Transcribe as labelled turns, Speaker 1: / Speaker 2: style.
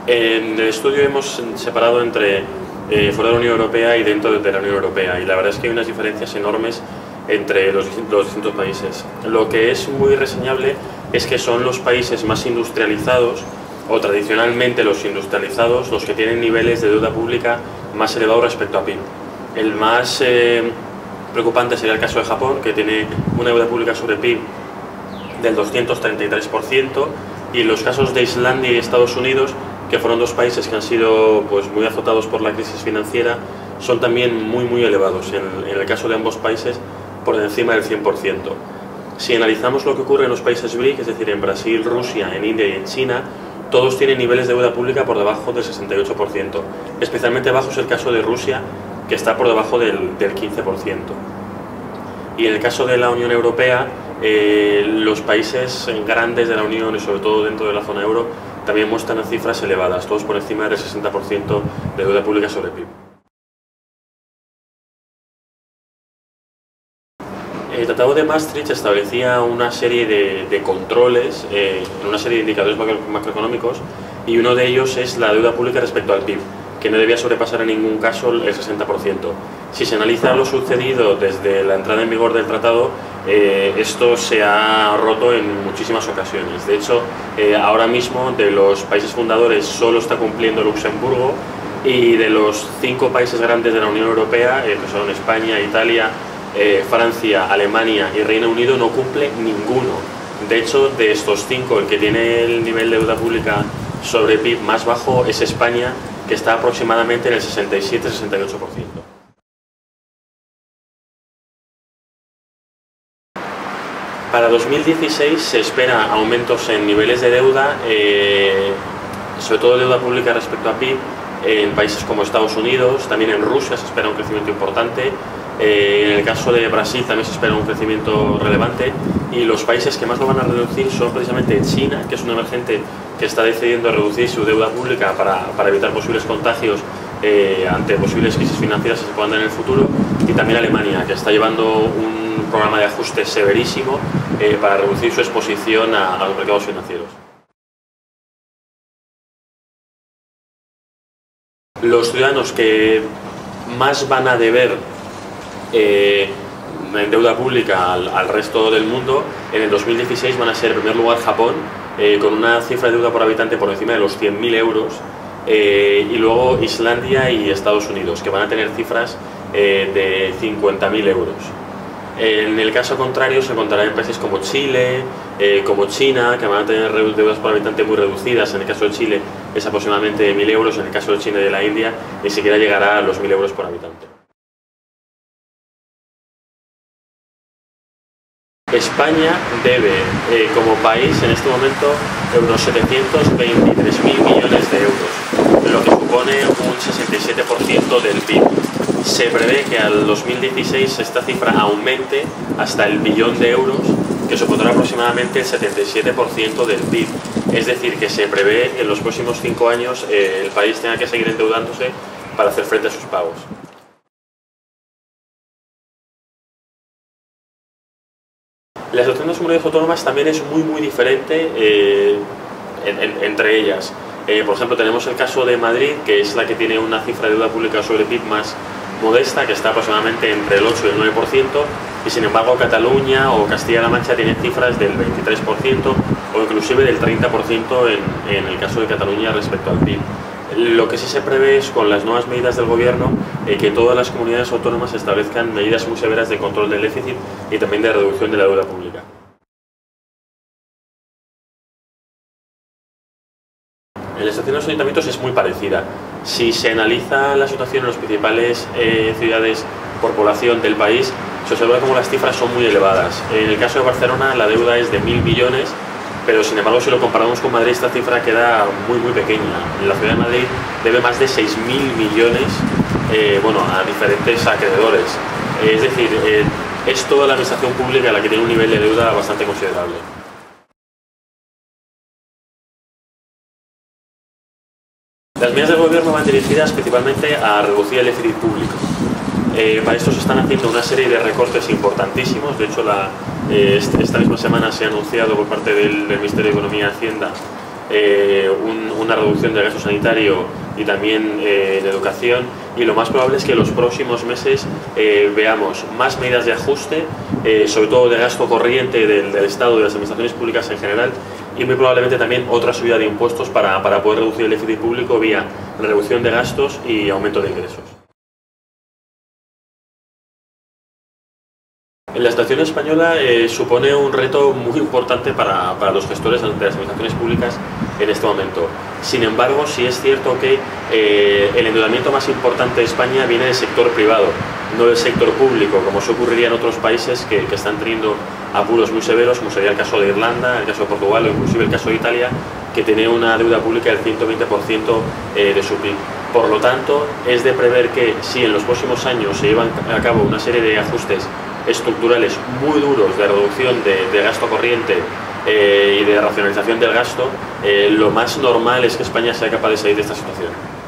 Speaker 1: En el estudio hemos separado entre fuera de la Unión Europea y dentro de la Unión Europea, y la verdad es que hay unas diferencias enormes entre los distintos países. Lo que es muy reseñable es que son los países más industrializados, o tradicionalmente los industrializados, los que tienen niveles de deuda pública más elevados respecto a PIB. El más preocupante sería el caso de Japón, que tiene una deuda pública sobre PIB del 233%, y los casos de Islandia y Estados Unidos, que fueron dos países que han sido muy azotados por la crisis financiera, son también muy elevados. En el caso de ambos países, por encima del 100%. Si analizamos lo que ocurre en los países BRIC, es decir, en Brasil, Rusia, en India y en China, todos tienen niveles de deuda pública por debajo del 68%. Especialmente bajo es el caso de Rusia, que está por debajo del 15%. Y en el caso de la Unión Europea, los países grandes de la Unión, y sobre todo dentro de la zona euro, también muestran cifras elevadas, todos por encima del 60% de deuda pública sobre PIB. El Tratado de Maastricht establecía una serie de controles, una serie de indicadores macroeconómicos, y uno de ellos es la deuda pública respecto al PIB, que no debía sobrepasar en ningún caso el 60%. Si se analiza lo sucedido desde la entrada en vigor del tratado, esto se ha roto en muchísimas ocasiones. De hecho, ahora mismo de los países fundadores solo está cumpliendo Luxemburgo, y de los 5 países grandes de la Unión Europea, que son España, Italia, Francia, Alemania y Reino Unido, no cumple ninguno. De hecho, de estos 5, el que tiene el nivel de deuda pública sobre PIB más bajo es España, que está aproximadamente en el 67-68%. Para 2016 se espera aumentos en niveles de deuda, sobre todo deuda pública respecto a PIB, en países como Estados Unidos. También en Rusia se espera un crecimiento importante. En el caso de Brasil también se espera un crecimiento relevante, y los países que más lo van a reducir son precisamente China, que es un emergente que está decidiendo reducir su deuda pública para evitar posibles contagios ante posibles crisis financieras que se puedan dar en el futuro, y también Alemania, que está llevando un programa de ajuste severísimo para reducir su exposición a los mercados financieros. Los ciudadanos que más van a deber en deuda pública al resto del mundo en el 2016 van a ser, en primer lugar, Japón, con una cifra de deuda por habitante por encima de los 100.000 euros, y luego Islandia y Estados Unidos, que van a tener cifras de 50.000 euros. En el caso contrario se encontrará en países como Chile, como China, que van a tener deudas por habitante muy reducidas. En el caso de Chile es aproximadamente 1.000 euros, en el caso de China y de la India ni siquiera llegará a los 1.000 euros por habitante. España debe, como país, en este momento, unos 723.000 millones de euros, lo que supone un 67% del PIB. Se prevé que al 2016 esta cifra aumente hasta el billón de euros, que supondrá aproximadamente el 77% del PIB. Es decir, que se prevé que en los próximos 5 años el país tenga que seguir endeudándose para hacer frente a sus pagos. La situación de las comunidades autónomas también es muy diferente entre ellas. Por ejemplo, tenemos el caso de Madrid, que es la que tiene una cifra de deuda pública sobre PIB más modesta, que está aproximadamente entre el 8 y el 9%, y sin embargo Cataluña o Castilla-La Mancha tienen cifras del 23% o inclusive del 30% en el caso de Cataluña respecto al PIB. Lo que sí se prevé es, con las nuevas medidas del gobierno, que todas las comunidades autónomas establezcan medidas muy severas de control del déficit y también de reducción de la deuda pública. La situación de los ayuntamientos es muy parecida. Si se analiza la situación en las principales ciudades por población del país, se observa como las cifras son muy elevadas. En el caso de Barcelona la deuda es de 1.000 millones, pero sin embargo si lo comparamos con Madrid esta cifra queda muy pequeña. La ciudad de Madrid debe más de 6.000 millones a diferentes acreedores. Es decir, es toda la administración pública la que tiene un nivel de deuda bastante considerable. Las medidas del gobierno van dirigidas principalmente a reducir el déficit público. Para esto se están haciendo una serie de recortes importantísimos. De hecho, esta misma semana se ha anunciado por parte del Ministerio de Economía y Hacienda una reducción del gasto sanitario y también de educación, y lo más probable es que en los próximos meses veamos más medidas de ajuste, sobre todo de gasto corriente del Estado y de las administraciones públicas en general, y muy probablemente también otra subida de impuestos para poder reducir el déficit público vía reducción de gastos y aumento de ingresos. La situación española supone un reto muy importante para los gestores de las administraciones públicas en este momento. Sin embargo, sí es cierto que el endeudamiento más importante de España viene del sector privado, no del sector público, como se ocurriría en otros países que están teniendo apuros muy severos, como sería el caso de Irlanda, el caso de Portugal o inclusive el caso de Italia, que tiene una deuda pública del 120% de su PIB. Por lo tanto, es de prever que si en los próximos años se llevan a cabo una serie de ajustes estructurales muy duros de reducción de gasto corriente y de racionalización del gasto, lo más normal es que España sea capaz de salir de esta situación.